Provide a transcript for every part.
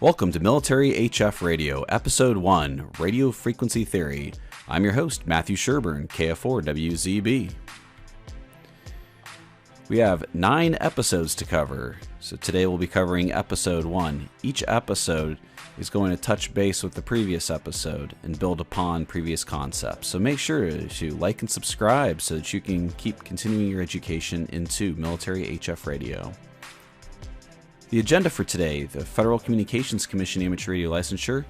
Welcome to Military HF Radio, Episode 1, Radio Frequency Theory. I'm your host, Matthew Sherburne, KF4WZB. We have 9 episodes to cover, so today we'll be covering Episode 1. Each episode is going to touch base with the previous episode and build upon previous concepts. So make sure to like and subscribe so that you can keep continuing your education into Military HF Radio. The agenda for today: the Federal Communications Commission Amateur Radio Licensure,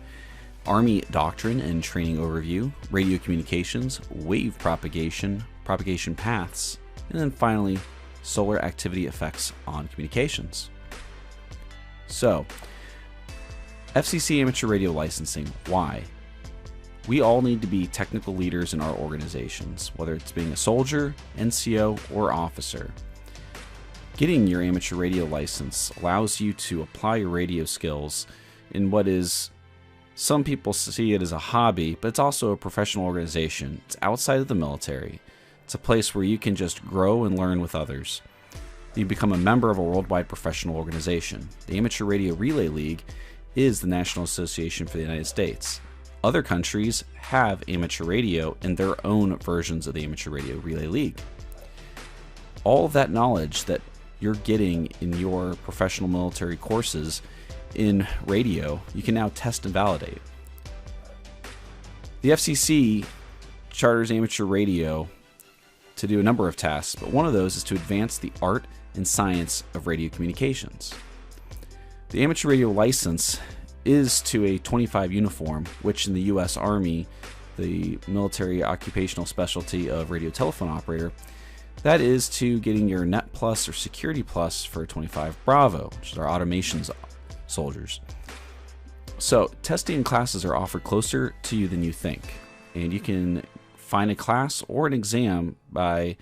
Army Doctrine and Training Overview, Radio Communications, Wave Propagation, Propagation Paths, and then finally, Solar Activity Effects on Communications. So, FCC Amateur Radio Licensing, why? We all need to be technical leaders in our organizations, whether it's being a soldier, NCO, or officer. Getting your amateur radio license allows you to apply your radio skills in what is, some people see it as a hobby, but it's also a professional organization. It's outside of the military. It's a place where you can just grow and learn with others. You become a member of a worldwide professional organization. The Amateur Radio Relay League is the National Association for the United States. Other countries have amateur radio in their own versions of the Amateur Radio Relay League. All of that knowledge that you're getting in your professional military courses in radio, you can now test and validate. The FCC charters amateur radio to do a number of tasks, but one of those is to advance the art and science of radio communications. The amateur radio license is to a 25 uniform, which in the U.S. Army, the military occupational specialty of radio telephone operator, that is to getting your Net Plus or Security Plus for 25 Bravo, which is our automations soldiers. So testing classes are offered closer to you than you think, and you can find a class or an exam by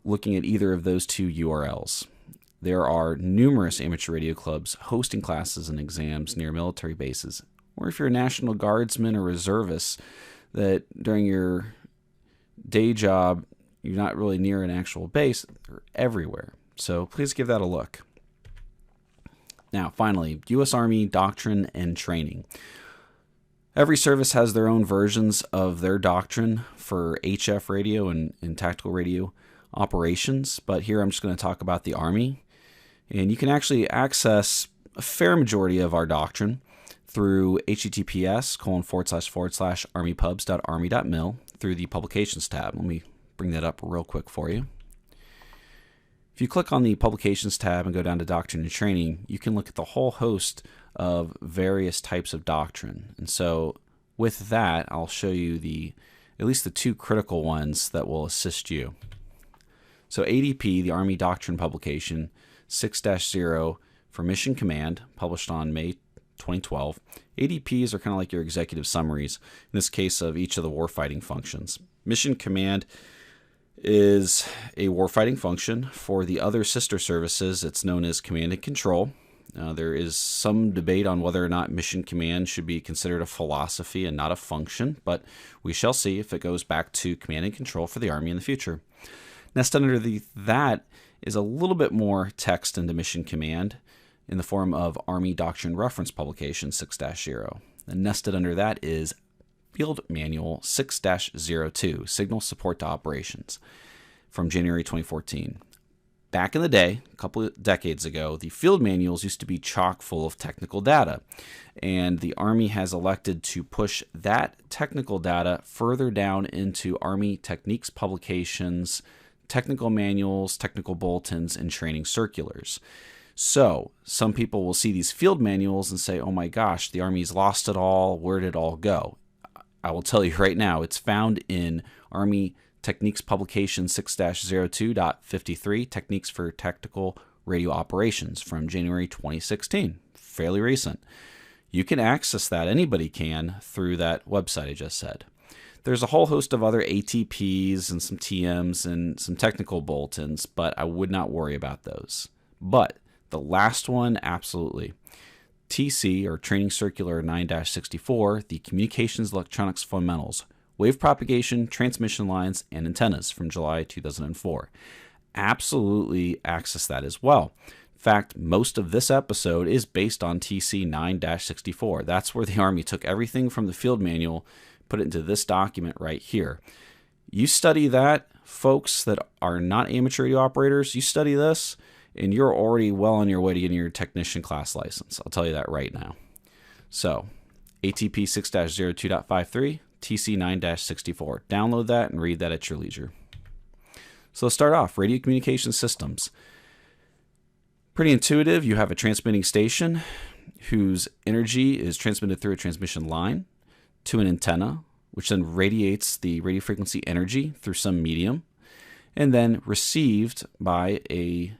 looking at either of those two URLs. There are numerous amateur radio clubs hosting classes and exams near military bases, or if you're a National Guardsman or reservist that during your day job you're not really near an actual base, they're everywhere. So please give that a look. Now, finally, U.S. Army Doctrine and Training. Every service has their own versions of their doctrine for HF radio and tactical radio operations, but here I'm just going to talk about the Army. And you can actually access a fair majority of our doctrine through https://armypubs.army.mil through the Publications tab. Let me bring that up real quick for you. If you click on the Publications tab and go down to Doctrine and Training, you can look at the whole host of various types of doctrine. And so with that, I'll show you at least the 2 critical ones that will assist you. So ADP, the Army Doctrine Publication 6-0 for Mission Command, published on May 2012. ADPs are kind of like your executive summaries, in this case of each of the warfighting functions. Mission Command is a warfighting function. For the other sister services, it's known as Command and Control. There is some debate on whether or not Mission Command should be considered a philosophy and not a function, but we shall see if it goes back to Command and Control for the Army in the future. Nested under that is a little bit more text into Mission Command in the form of Army Doctrine Reference Publication 6-0. And nested under that is Field Manual 6-02, Signal Support to Operations, from January 2014. Back in the day, a couple of decades ago, the field manuals used to be chock full of technical data, and the Army has elected to push that technical data further down into Army Techniques publications, technical manuals, technical bulletins, and training circulars. So some people will see these field manuals and say, oh my gosh, the Army's lost it all, where did it all go? I will tell you right now, it's found in Army Techniques Publication 6-02.53, Techniques for Tactical Radio Operations from January 2016, fairly recent. You can access that, anybody can, through that website I just said. There's a whole host of other ATPs and some TMs and some technical bulletins, but I would not worry about those. But the last one, absolutely. TC, or Training Circular 9-64, the Communications Electronics Fundamentals, Wave Propagation, Transmission Lines, and Antennas from July 2004. Absolutely access that as well. In fact, most of this episode is based on TC 9-64. That's where the Army took everything from the field manual, put it into this document right here. You study that, folks that are not amateur radio operators, you study this, and you're already well on your way to getting your technician class license. I'll tell you that right now. So, ATP 6-02.53, TC 9-64. Download that and read that at your leisure. So let's start off. Radio communication systems. Pretty intuitive. You have a transmitting station whose energy is transmitted through a transmission line to an antenna, which then radiates the radio frequency energy through some medium, and then received by a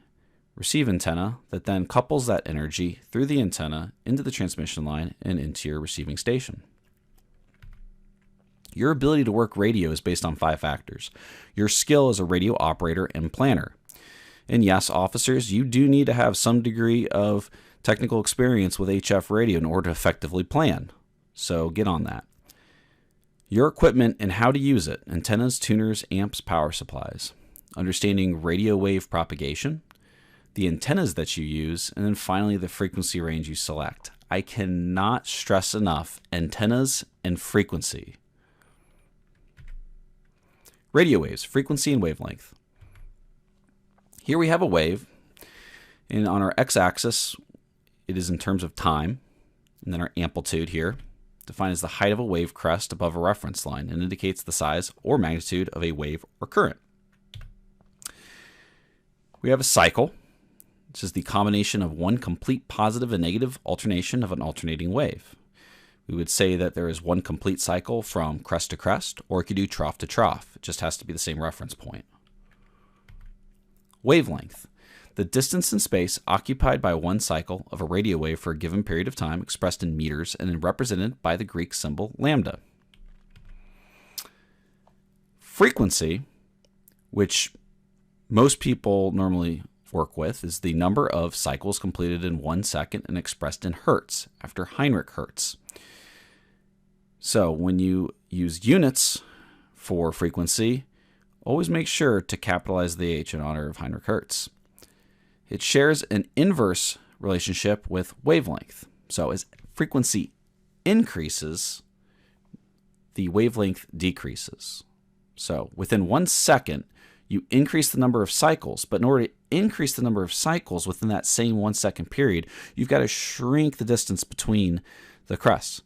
receive antenna that then couples that energy through the antenna into the transmission line and into your receiving station. Your ability to work radio is based on 5 factors. Your skill as a radio operator and planner. And yes, officers, you do need to have some degree of technical experience with HF radio in order to effectively plan. So get on that. Your equipment and how to use it. Antennas, tuners, amps, power supplies. Understanding radio wave propagation. The antennas that you use. And then finally, the frequency range you select. I cannot stress enough antennas and frequency. Radio waves, frequency and wavelength. Here we have a wave, and on our x-axis, it is in terms of time, and then our amplitude here, defined as the height of a wave crest above a reference line, and indicates the size or magnitude of a wave or current. We have a cycle, which is the combination of one complete positive and negative alternation of an alternating wave. We would say that there is one complete cycle from crest to crest, or it could do trough to trough. It just has to be the same reference point. Wavelength. The distance in space occupied by one cycle of a radio wave for a given period of time, expressed in meters and represented by the Greek symbol lambda. Frequency, which most people normally work with, is the number of cycles completed in 1 second and expressed in hertz, after Heinrich Hertz. So when you use units for frequency, always make sure to capitalize the H in honor of Heinrich Hertz. It shares an inverse relationship with wavelength. So as frequency increases, the wavelength decreases. So within 1 second, you increase the number of cycles, but in order to increase the number of cycles within that same 1 second period, you've got to shrink the distance between the crests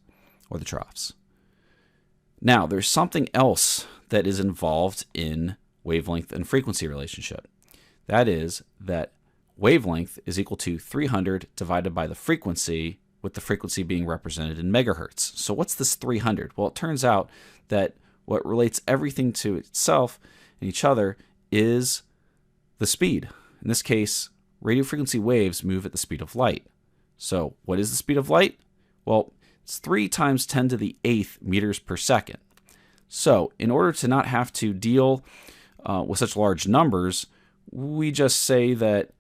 or the troughs. Now, there's something else that is involved in wavelength and frequency relationship. That is that wavelength is equal to 300 divided by the frequency, with the frequency being represented in megahertz. So what's this 300? Well, it turns out that what relates everything to itself and each other is the speed. In this case, radio frequency waves move at the speed of light. So what is the speed of light? Well, it's 3 times 10 to the 8th meters per second. So in order to not have to deal with such large numbers, we just say that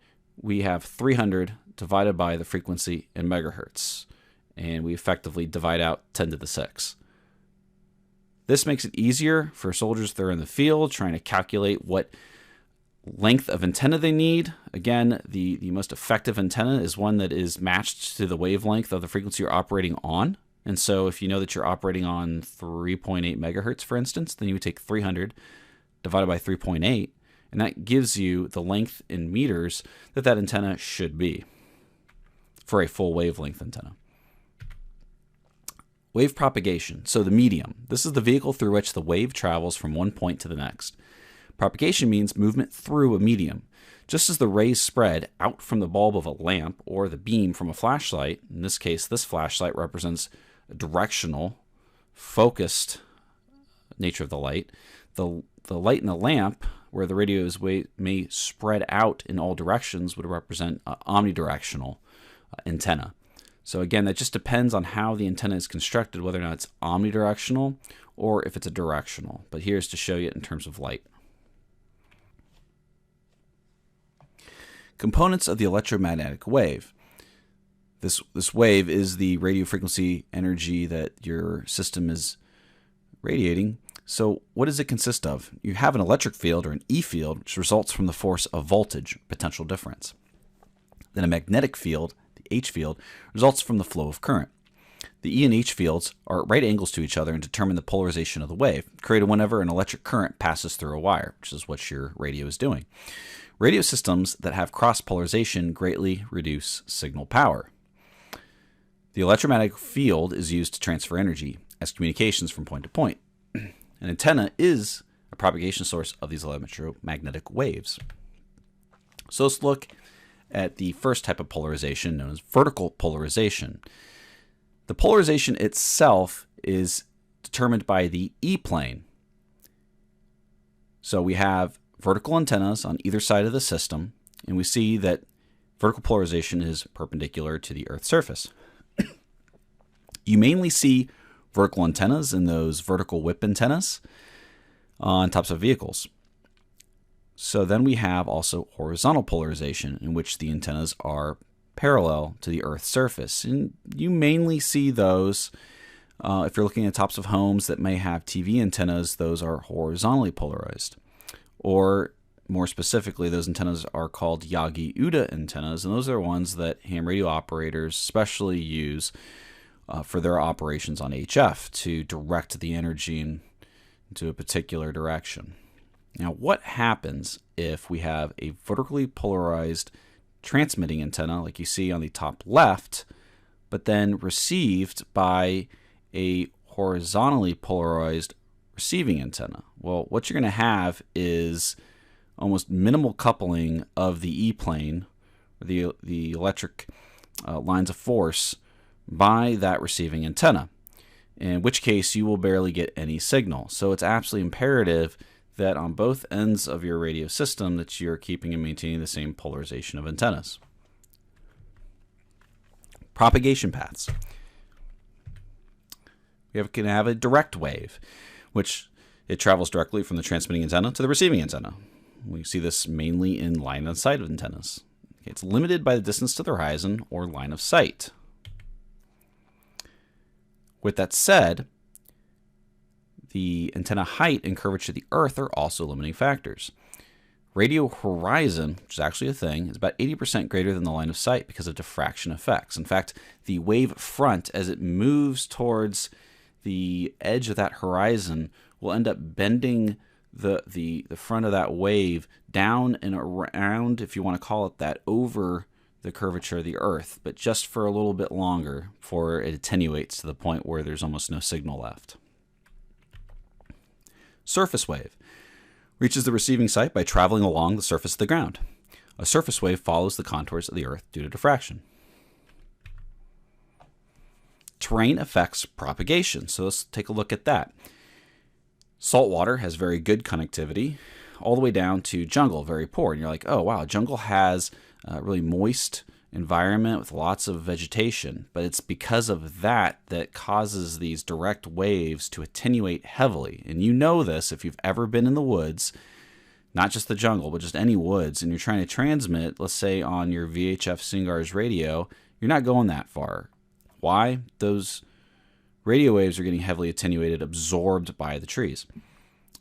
we have 300 divided by the frequency in megahertz, and we effectively divide out 10 to the 6. This makes it easier for soldiers that are in the field trying to calculate what length of antenna they need. Again, the most effective antenna is one that is matched to the wavelength of the frequency you're operating on. And so if you know that you're operating on 3.8 megahertz, for instance, then you would take 300 divided by 3.8, and that gives you the length in meters that that antenna should be for a full wavelength antenna. Wave propagation, so the medium. This is the vehicle through which the wave travels from one point to the next. Propagation means movement through a medium. Just as the rays spread out from the bulb of a lamp or the beam from a flashlight, in this case, this flashlight represents a directional, focused nature of the light. The light in the lamp, where the radio's wave may spread out in all directions, would represent an omnidirectional antenna. So again, that just depends on how the antenna is constructed, whether or not it's omnidirectional or if it's a directional. But here's to show you it in terms of light. Components of the electromagnetic wave. This wave is the radio frequency energy that your system is radiating. So what does it consist of? You have an electric field, or an E field, which results from the force of voltage, potential difference. Then a magnetic field, the H field, results from the flow of current. The E and H fields are at right angles to each other and determine the polarization of the wave, created whenever an electric current passes through a wire, which is what your radio is doing. Radio systems that have cross polarization greatly reduce signal power. The electromagnetic field is used to transfer energy as communications from point to point. An antenna is a propagation source of these electromagnetic waves. So let's look at the first type of polarization, known as vertical polarization. The polarization itself is determined by the E-plane. So we have vertical antennas on either side of the system, and we see that vertical polarization is perpendicular to the Earth's surface. You mainly see vertical antennas in those vertical whip antennas on tops of vehicles. So then we have also horizontal polarization, in which the antennas are parallel to the Earth's surface. And you mainly see those if you're looking at tops of homes that may have TV antennas. Those are horizontally polarized. Or more specifically, those antennas are called Yagi-Uda antennas, and those are ones that ham radio operators especially use for their operations on HF to direct the energy into a particular direction. Now, what happens if we have a vertically polarized transmitting antenna, like you see on the top left, but then received by a horizontally polarized receiving antenna? Well, what you're going to have is almost minimal coupling of the E-plane, or the electric lines of force, by that receiving antenna, in which case you will barely get any signal. So it's absolutely imperative that on both ends of your radio system that you're keeping and maintaining the same polarization of antennas. Propagation paths. We can have a direct wave, which it travels directly from the transmitting antenna to the receiving antenna. We see this mainly in line of sight antennas. It's limited by the distance to the horizon or line of sight. With that said, the antenna height and curvature of the Earth are also limiting factors. Radio horizon, which is actually a thing, is about 80% greater than the line of sight because of diffraction effects. In fact, the wave front, as it moves towards the edge of that horizon, will end up bending the front of that wave down and around, if you want to call it that, over the curvature of the Earth, but just for a little bit longer before it attenuates to the point where there's almost no signal left. Surface wave reaches the receiving site by traveling along the surface of the ground. A surface wave follows the contours of the Earth due to diffraction. Terrain affects propagation, so let's take a look at that. Saltwater has very good connectivity, all the way down to jungle, very poor. And you're like, oh wow, jungle has a really moist environment with lots of vegetation, but it's because of that that causes these direct waves to attenuate heavily. And you know this if you've ever been in the woods, not just the jungle, but just any woods, and you're trying to transmit, let's say on your VHF Singars radio, you're not going that far. Why? Those radio waves are getting heavily attenuated, absorbed by the trees.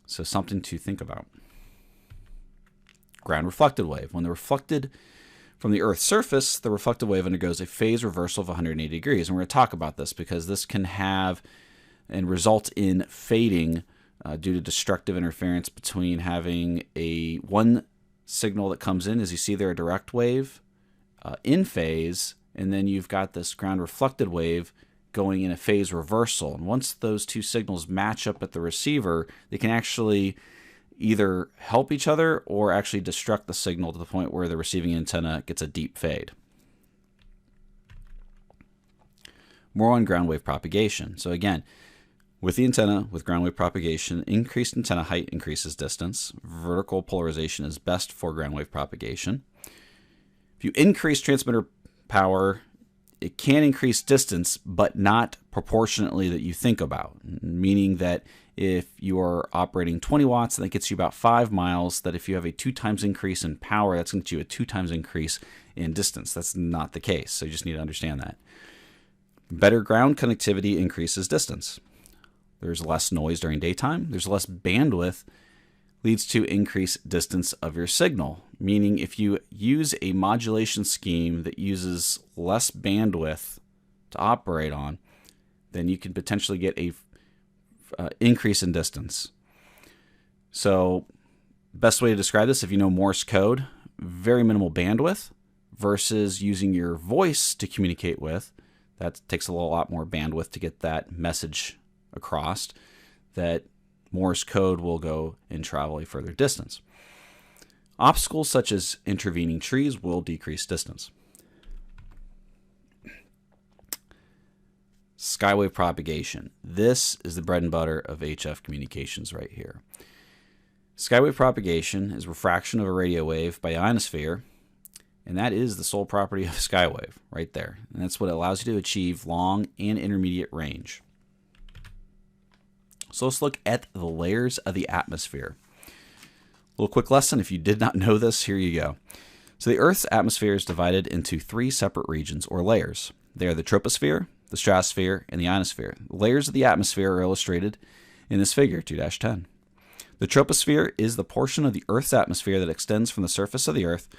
So something to think about. Ground reflected wave. When they're reflected from the Earth's surface, the reflected wave undergoes a phase reversal of 180 degrees. And we're going to talk about this because this can have and result in fading due to destructive interference between having one signal that comes in, as you see there, a direct wave in phase, and then you've got this ground reflected wave going in a phase reversal. And once those two signals match up at the receiver, they can actually either help each other or actually destruct the signal to the point where the receiving antenna gets a deep fade. More on ground wave propagation. So again, with the antenna, with ground wave propagation, increased antenna height increases distance. Vertical polarization is best for ground wave propagation. If you increase transmitter power, it can increase distance, but not proportionately that you think about, meaning that if you are operating 20 watts, that gets you about 5 miles, that if you have a 2 times increase in power, that's going to get you a 2 times increase in distance. That's not the case, so you just need to understand that. Better ground connectivity increases distance. There's less noise during daytime. There's less bandwidth leads to increased distance of your signal, meaning if you use a modulation scheme that uses less bandwidth to operate on, then you can potentially get a increase in distance. So best way to describe this, if you know Morse code, very minimal bandwidth versus using your voice to communicate with, that takes a lot more bandwidth to get that message across, that Morse code will go and travel a further distance. Obstacles such as intervening trees will decrease distance. Skywave propagation. This is the bread and butter of HF communications right here. Skywave propagation is refraction of a radio wave by ionosphere, and that is the sole property of skywave right there. And that's what allows you to achieve long and intermediate range. So let's look at the layers of the atmosphere. A little quick lesson, if you did not know this, here you go. So the Earth's atmosphere is divided into 3 separate regions or layers. They are the troposphere, the stratosphere, and the ionosphere. The layers of the atmosphere are illustrated in this figure, 2-10. The troposphere is the portion of the Earth's atmosphere that extends from the surface of the Earth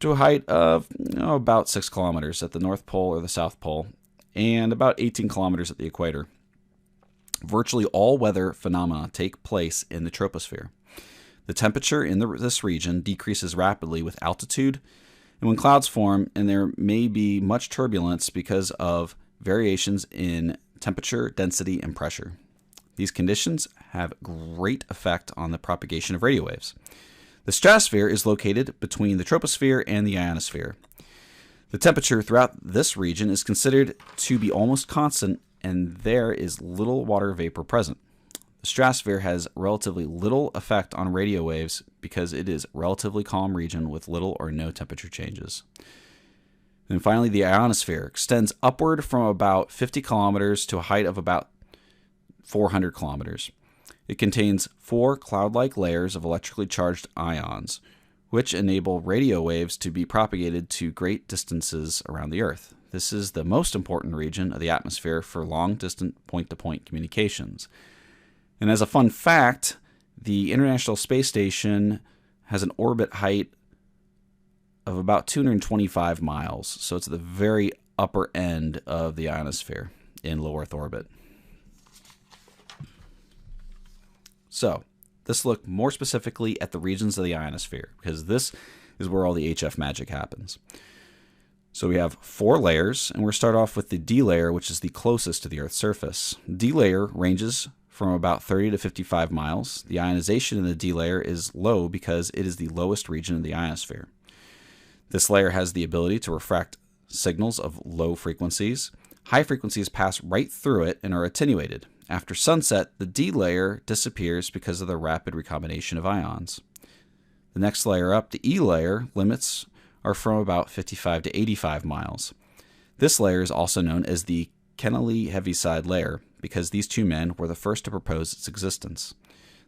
to a height of about 6 kilometers at the North Pole or the South Pole, and about 18 kilometers at the equator. Virtually all weather phenomena take place in the troposphere. The temperature in this region decreases rapidly with altitude and when clouds form, and there may be much turbulence because of variations in temperature, density, and pressure. These conditions have great effect on the propagation of radio waves. The stratosphere is located between the troposphere and the ionosphere. The temperature throughout this region is considered to be almost constant, and there is little water vapor present. The stratosphere has relatively little effect on radio waves because it is a relatively calm region with little or no temperature changes. And finally, the ionosphere extends upward from about 50 kilometers to a height of about 400 kilometers. It contains 4 cloud-like layers of electrically charged ions, which enable radio waves to be propagated to great distances around the Earth. This is the most important region of the atmosphere for long-distance point-to-point communications. And as a fun fact, the International Space Station has an orbit height of about 225 miles, so it's at the very upper end of the ionosphere in low Earth orbit. So let's look more specifically at the regions of the ionosphere, because this is where all the HF magic happens. So we have 4 layers, and we'll start off with the D layer, which is the closest to the Earth's surface. D layer ranges from about 30 to 55 miles. The ionization in the D layer is low because it is the lowest region of the ionosphere. This layer has the ability to refract signals of low frequencies. High frequencies pass right through it and are attenuated. After sunset, the D layer disappears because of the rapid recombination of ions. The next layer up, the E layer, limits are from about 55 to 85 miles. This layer is also known as the Kennelly Heaviside layer because these 2 men were the first to propose its existence.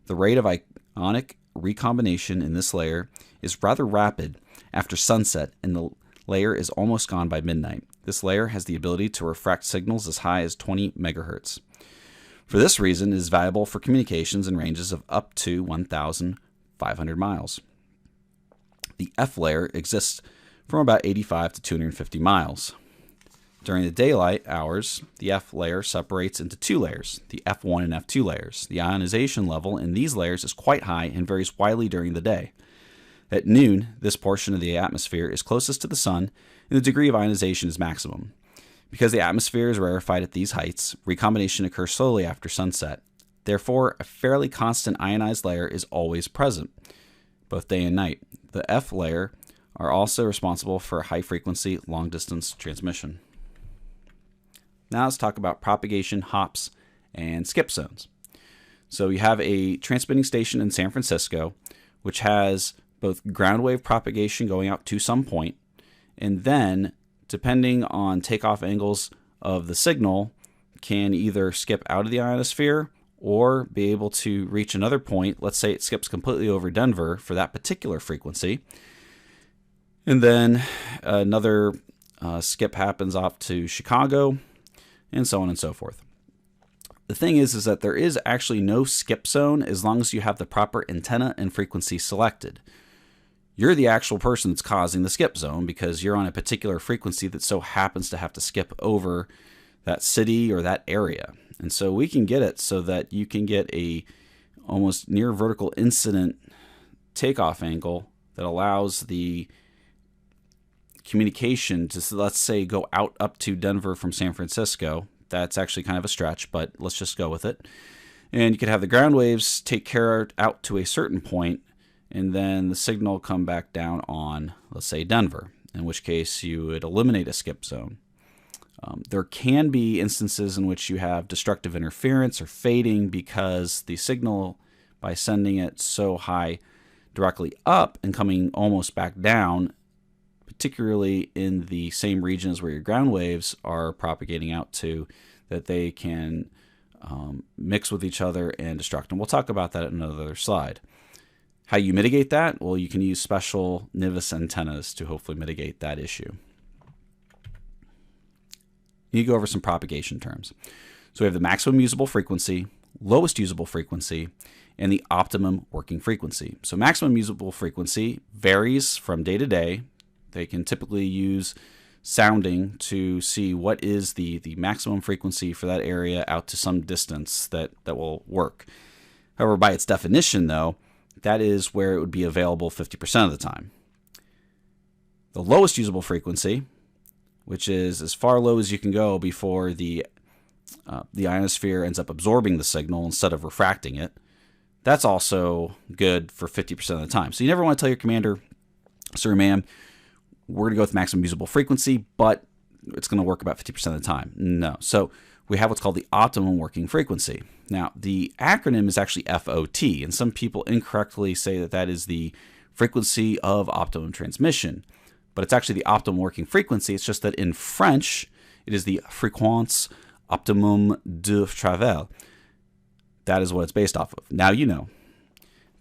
The rate of ionic recombination in this layer is rather rapid after sunset, and the layer is almost gone by midnight. This layer has the ability to refract signals as high as 20 megahertz. For this reason, it is valuable for communications in ranges of up to 1,500 miles. The F layer exists from about 85 to 250 miles. During the daylight hours, the F layer separates into 2 layers, the F1 and F2 layers. The ionization level in these layers is quite high and varies widely during the day. At noon, this portion of the atmosphere is closest to the sun, and the degree of ionization is maximum. Because the atmosphere is rarefied at these heights, recombination occurs slowly after sunset. Therefore, a fairly constant ionized layer is always present, both day and night. The F layer are also responsible for high-frequency, long-distance transmission. Now let's talk about propagation, hops, and skip zones. So you have a transmitting station in San Francisco, which has both ground wave propagation going out to some point, and then, depending on takeoff angles of the signal, can either skip out of the ionosphere or be able to reach another point. Let's say it skips completely over Denver for that particular frequency. And then another skip happens off to Chicago, and so on and so forth. The thing is that there is actually no skip zone as long as you have the proper antenna and frequency selected. You're the actual person that's causing the skip zone because you're on a particular frequency that so happens to have to skip over that city or that area. And so we can get it so that you can get a almost near vertical incident takeoff angle that allows the communication to, let's say, go out up to Denver from San Francisco. That's actually kind of a stretch, but let's just go with it. And you could have the ground waves take care out to a certain point, and then the signal come back down on, let's say, Denver, in which case you would eliminate a skip zone. There can be instances in which you have destructive interference or fading because the signal, by sending it so high directly up and coming almost back down, particularly in the same regions where your ground waves are propagating out to, that they can mix with each other and destruct. And we'll talk about that in another slide. How you mitigate that? Well, you can use special NIVIS antennas to hopefully mitigate that issue. You go over some propagation terms. So we have the maximum usable frequency, lowest usable frequency, and the optimum working frequency. So maximum usable frequency varies from day to day. They can typically use sounding to see what is the maximum frequency for that area out to some distance that will work. However, by its definition, though, that is where it would be available 50% of the time. The lowest usable frequency, which is as far low as you can go before the ionosphere ends up absorbing the signal instead of refracting it, that's also good for 50% of the time. So you never want to tell your commander, sir, ma'am, we're going to go with maximum usable frequency, but it's going to work about 50% of the time. No. So we have what's called the optimum working frequency. Now, the acronym is actually FOT, and some people incorrectly say that that is the frequency of optimum transmission, but it's actually the optimum working frequency. It's just that in French, it is the fréquence optimum de travail. That is what it's based off of. Now you know.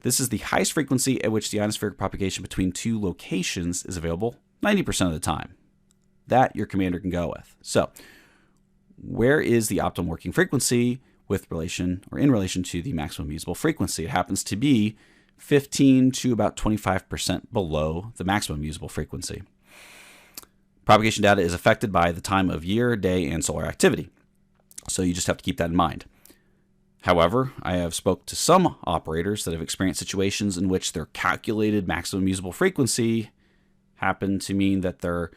This is the highest frequency at which the ionospheric propagation between two locations is available 90% of the time. That your commander can go with. So, where is the optimum working frequency with relation or in relation to the maximum usable frequency? It happens to be 15 to about 25% below the maximum usable frequency. Propagation data is affected by the time of year, day, and solar activity. So you just have to keep that in mind. However, I have spoke to some operators that have experienced situations in which their calculated maximum usable frequency happened to mean that their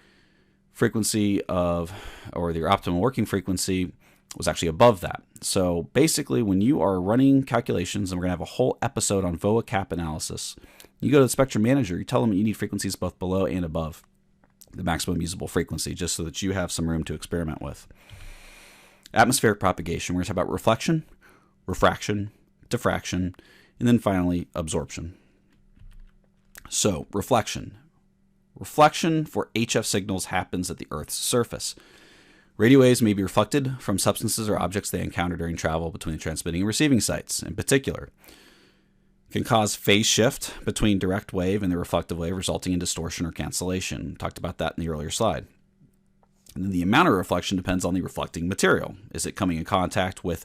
frequency of, or their optimum working frequency was actually above that. So basically, when you are running calculations, and we're going to have a whole episode on VOA cap analysis, you go to the Spectrum Manager, you tell them you need frequencies both below and above the maximum usable frequency, just so that you have some room to experiment with. Atmospheric propagation, we're going to talk about reflection, refraction, diffraction, and then finally absorption. So, reflection. Reflection for HF signals happens at the Earth's surface. Radio waves may be reflected from substances or objects they encounter during travel between the transmitting and receiving sites. In particular, it can cause phase shift between direct wave and the reflective wave, resulting in distortion or cancellation. We talked about that in the earlier slide. And then the amount of reflection depends on the reflecting material. Is it coming in contact with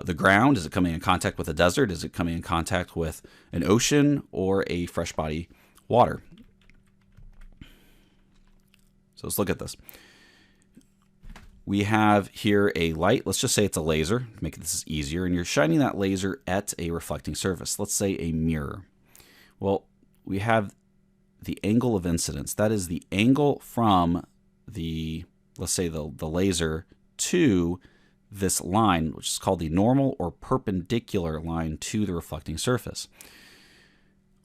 the ground? Is it coming in contact with a desert? Is it coming in contact with an ocean or a fresh body water? So let's look at this. We have here a light. Let's just say it's a laser to make this easier. And you're shining that laser at a reflecting surface. Let's say a mirror. Well, we have the angle of incidence. That is the angle from the, let's say the laser to this line, which is called the normal or perpendicular line to the reflecting surface.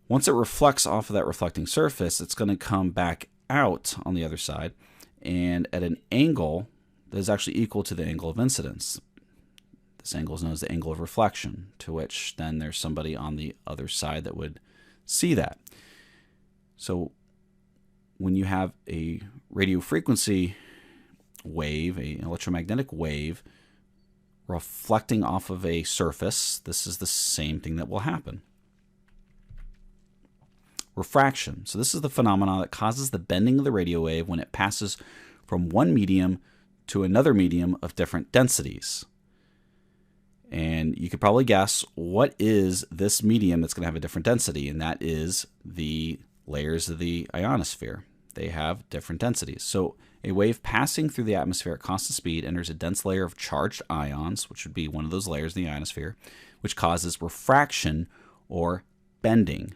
Once it reflects off of that reflecting surface, it's going to come back out on the other side and at an angle that is actually equal to the angle of incidence. This angle is known as the angle of reflection, to which then there's somebody on the other side that would see that. So when you have a radio frequency wave, an electromagnetic wave, reflecting off of a surface, this is the same thing that will happen. Refraction. So this is the phenomenon that causes the bending of the radio wave when it passes from one medium to another medium of different densities. And you could probably guess what is this medium that's going to have a different density, and that is the layers of the ionosphere. They have different densities. So a wave passing through the atmosphere at constant speed enters a dense layer of charged ions, which would be one of those layers in the ionosphere, which causes refraction or bending.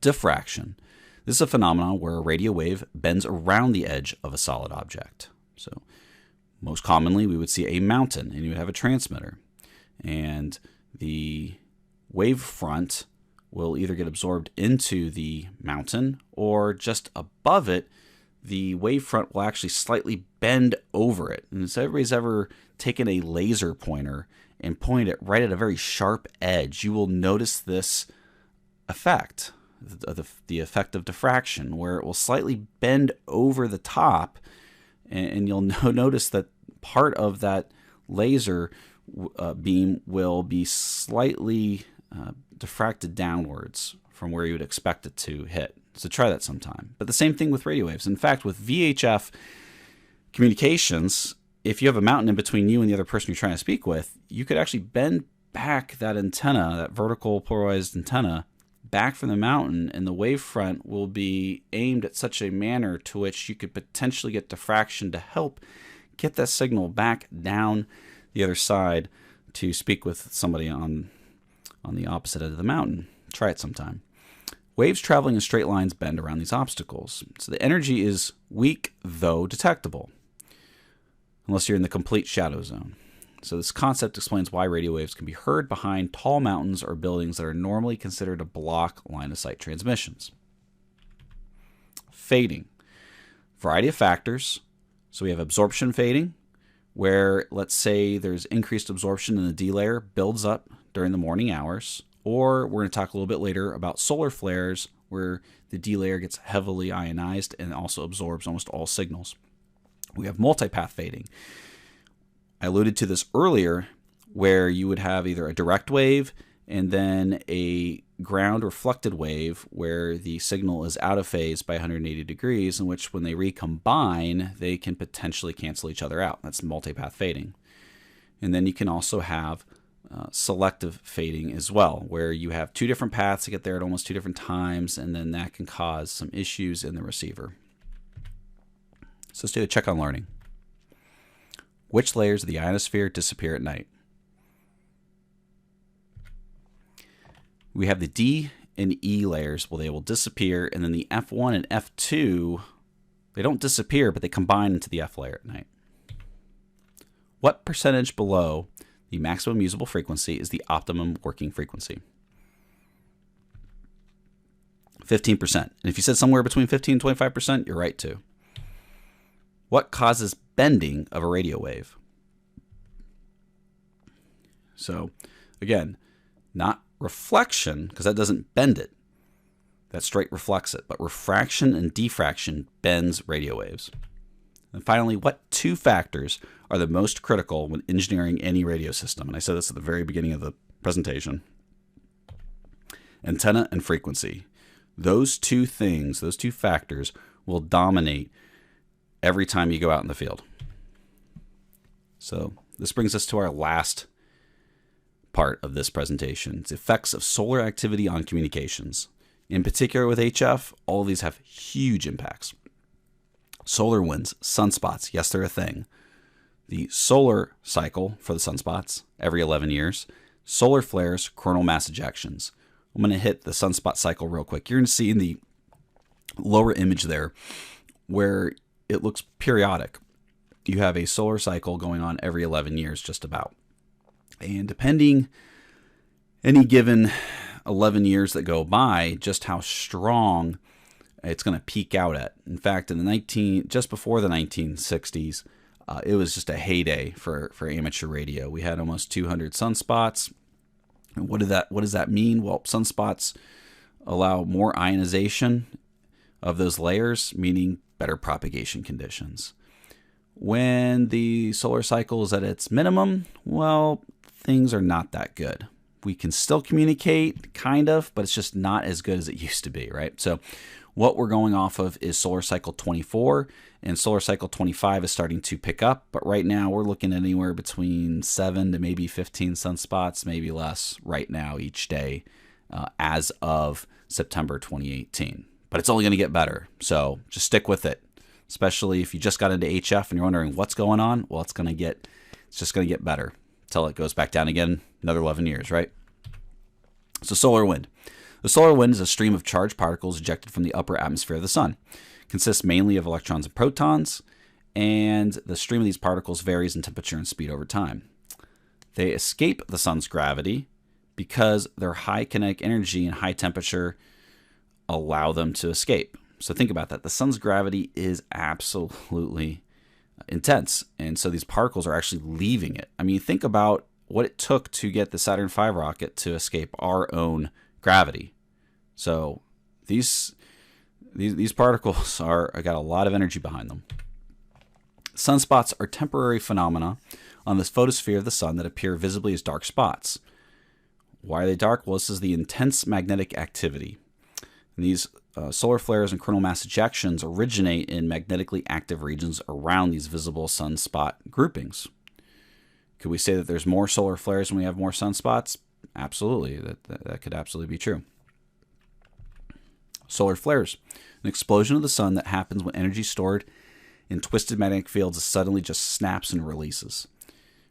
Diffraction. This is a phenomenon where a radio wave bends around the edge of a solid object. So most commonly, we would see a mountain, and you would have a transmitter. And the wave front will either get absorbed into the mountain, or just above it, the wave front will actually slightly bend over it. And so everybody's ever taken a laser pointer and pointed it right at a very sharp edge, you will notice this effect, the effect of diffraction, where it will slightly bend over the top, and you'll notice that part of that laser beam will be slightly diffracted downwards from where you would expect it to hit. So try that sometime. But the same thing with radio waves. In fact, with VHF communications, if you have a mountain in between you and the other person you're trying to speak with, you could actually bend back that antenna, that vertical polarized antenna, back from the mountain, and the wavefront will be aimed at such a manner to which you could potentially get diffraction to help get that signal back down the other side to speak with somebody on the opposite end of the mountain. Try it sometime. Waves traveling in straight lines bend around these obstacles. So the energy is weak, though detectable, unless you're in the complete shadow zone. So this concept explains why radio waves can be heard behind tall mountains or buildings that are normally considered to block line-of-sight transmissions. Fading. Variety of factors. So we have absorption fading, where let's say there's increased absorption in the D layer, builds up during the morning hours. Or we're going to talk a little bit later about solar flares, where the D layer gets heavily ionized and also absorbs almost all signals. We have multipath fading. I alluded to this earlier, where you would have either a direct wave and then a ground reflected wave where the signal is out of phase by 180 degrees, in which when they recombine, they can potentially cancel each other out. That's multipath fading. And then you can also have selective fading as well, where you have two different paths to get there at almost two different times, and then that can cause some issues in the receiver. So let's do a check on learning. Which layers of the ionosphere disappear at night? We have the D and E layers. Well, they will disappear, and then the F1 and F2, they don't disappear, but they combine into the F layer at night. What percentage below the maximum usable frequency is the optimum working frequency? 15%. And if you said somewhere between 15 and 25%, you're right too. What causes bending of a radio wave? So again, not reflection, because that doesn't bend it. That straight reflects it. But refraction and diffraction bends radio waves. And finally, what two factors are the most critical when engineering any radio system? And I said this at the very beginning of the presentation. Antenna and frequency. Those two things, those two factors, will dominate every time you go out in the field. So this brings us to our last part of this presentation. It's effects of solar activity on communications. In particular with HF, all of these have huge impacts. Solar winds, sunspots, yes, they're a thing. The solar cycle for the sunspots, every 11 years. Solar flares, coronal mass ejections. I'm going to hit the sunspot cycle real quick. You're going to see in the lower image there where it looks periodic. You have a solar cycle going on every 11 years, just about. And depending any given 11 years that go by, just how strong it's going to peak out at. In fact, in the just before the 1960s, it was just a heyday for amateur radio. We had almost 200 sunspots. And what does that mean? Well, sunspots allow more ionization of those layers, meaning better propagation conditions. When the solar cycle is at its minimum, well, things are not that good. We can still communicate, kind of, but it's just not as good as it used to be, right? So What we're going off of is solar cycle 24, and solar cycle 25 is starting to pick up, but right now we're looking at anywhere between 7 to maybe 15 sunspots, maybe less right now each day as of September 2018. But it's only going to get better, so just stick with it, especially if you just got into HF and you're wondering what's going on. Well, it's just going to get better until it goes back down again, another 11 years, right? So solar wind. The solar wind is a stream of charged particles ejected from the upper atmosphere of the sun. It consists mainly of electrons and protons, and the stream of these particles varies in temperature and speed over time. They escape the sun's gravity because their high kinetic energy and high temperature allow them to escape. So think about that. The sun's gravity is absolutely intense, and so these particles are actually leaving it. I mean, think about what it took to get the Saturn V rocket to escape our own gravity. So these particles got a lot of energy behind them. Sunspots are temporary phenomena on the photosphere of the sun that appear visibly as dark spots. Why are they dark? Well, this is the intense magnetic activity. And these solar flares and coronal mass ejections originate in magnetically active regions around these visible sunspot groupings. Could we say that there's more solar flares when we have more sunspots? Absolutely. That could absolutely be true. Solar flares. An explosion of the sun that happens when energy stored in twisted magnetic fields suddenly just snaps and releases.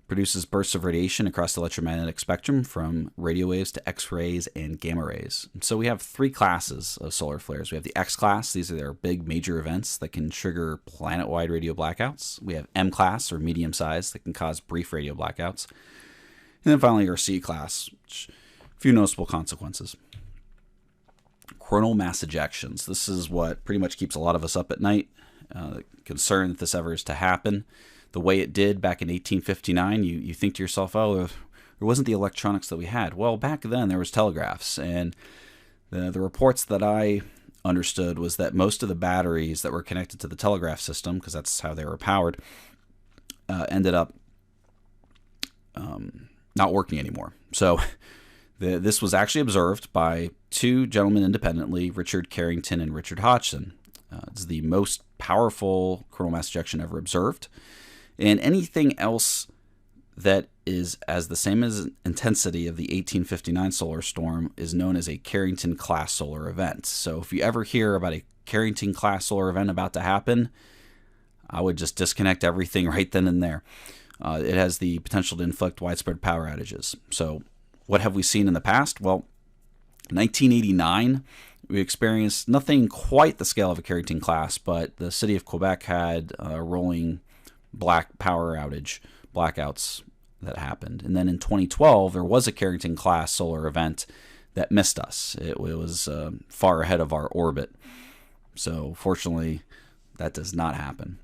Produces bursts of radiation across the electromagnetic spectrum from radio waves to X-rays and gamma rays. And so we have three classes of solar flares. We have the X-class. These are their big major events that can trigger planet-wide radio blackouts. We have M-class, or medium size, that can cause brief radio blackouts. And then finally our C-class, which a few noticeable consequences. Coronal mass ejections. This is what pretty much keeps a lot of us up at night. Concern that this ever is to happen the way it did back in 1859, you think to yourself, oh, there wasn't the electronics that we had. Well, back then there was telegraphs, and the reports that I understood was that most of the batteries that were connected to the telegraph system, because that's how they were powered, ended up not working anymore. So this was actually observed by two gentlemen independently, Richard Carrington and Richard Hodgson. It's the most powerful coronal mass ejection ever observed. And anything else that is as the same as intensity of the 1859 solar storm is known as a Carrington-class solar event. So if you ever hear about a Carrington-class solar event about to happen, I would just disconnect everything right then and there. It has the potential to inflict widespread power outages. So what have we seen in the past? Well, 1989, we experienced nothing quite the scale of a Carrington-class, but the city of Quebec had rolling black power outage blackouts that happened. And then in 2012, there was a Carrington-class solar event that missed us. It was far ahead of our orbit. So fortunately, that does not happen.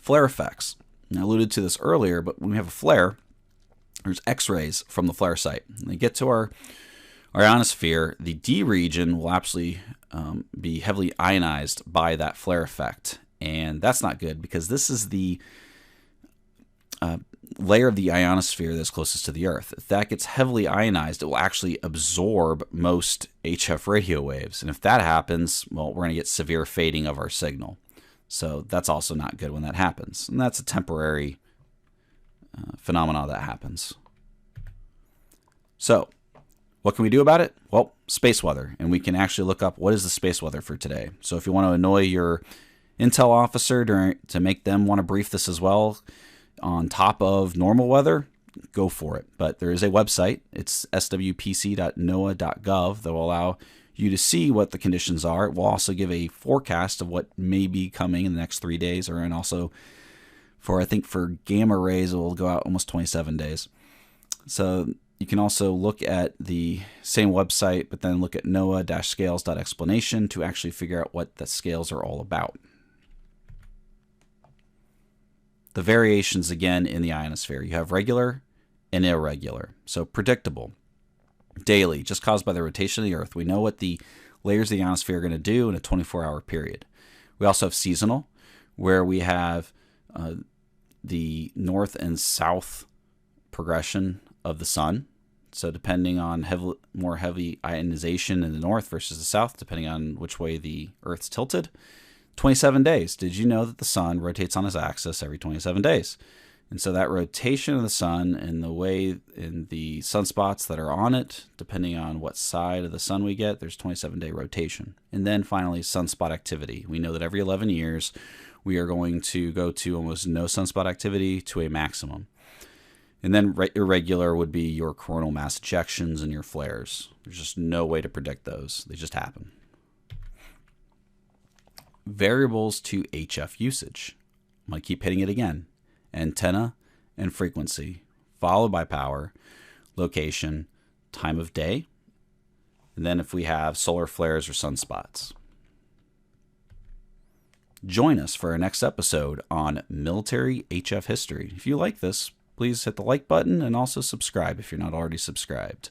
Flare effects. I alluded to this earlier, but when we have a flare, there's X-rays from the flare site. When they get to our ionosphere, the D region will actually be heavily ionized by that flare effect. And that's not good, because this is the layer of the ionosphere that's closest to the Earth. If that gets heavily ionized, it will actually absorb most HF radio waves. And if that happens, well, we're going to get severe fading of our signal. So that's also not good when that happens. And that's a temporary phenomena that happens. So what can we do about it? Well, space weather. And we can actually look up what is the space weather for today. So if you want to annoy your intel officer to make them want to brief this as well on top of normal weather, go for it. But there is a website. It's swpc.noaa.gov that will allow you to see what the conditions are. It will also give a forecast of what may be coming in the next 3 days, and also for gamma rays, it will go out almost 27 days. So you can also look at the same website, but then look at noaa-scales.explanation to actually figure out what the scales are all about. The variations, again, in the ionosphere. You have regular and irregular. So predictable, daily, just caused by the rotation of the Earth. We know what the layers of the ionosphere are going to do in a 24-hour period. We also have seasonal, where we have the north and south progression of the sun. So depending on more heavy ionization in the north versus the south, depending on which way the Earth's tilted, 27 days. Did you know that the sun rotates on its axis every 27 days? And so that rotation of the sun and the way in the sunspots that are on it, depending on what side of the sun we get, there's 27-day rotation. And then finally, sunspot activity. We know that every 11 years, we are going to go to almost no sunspot activity to a maximum. And then irregular would be your coronal mass ejections and your flares. There's just no way to predict those. They just happen. Variables to HF usage. I'm going to keep hitting it again. Antenna and frequency, followed by power, location, time of day, and then if we have solar flares or sunspots. Join us for our next episode on military HF history. If you like this, please hit the like button and also subscribe if you're not already subscribed.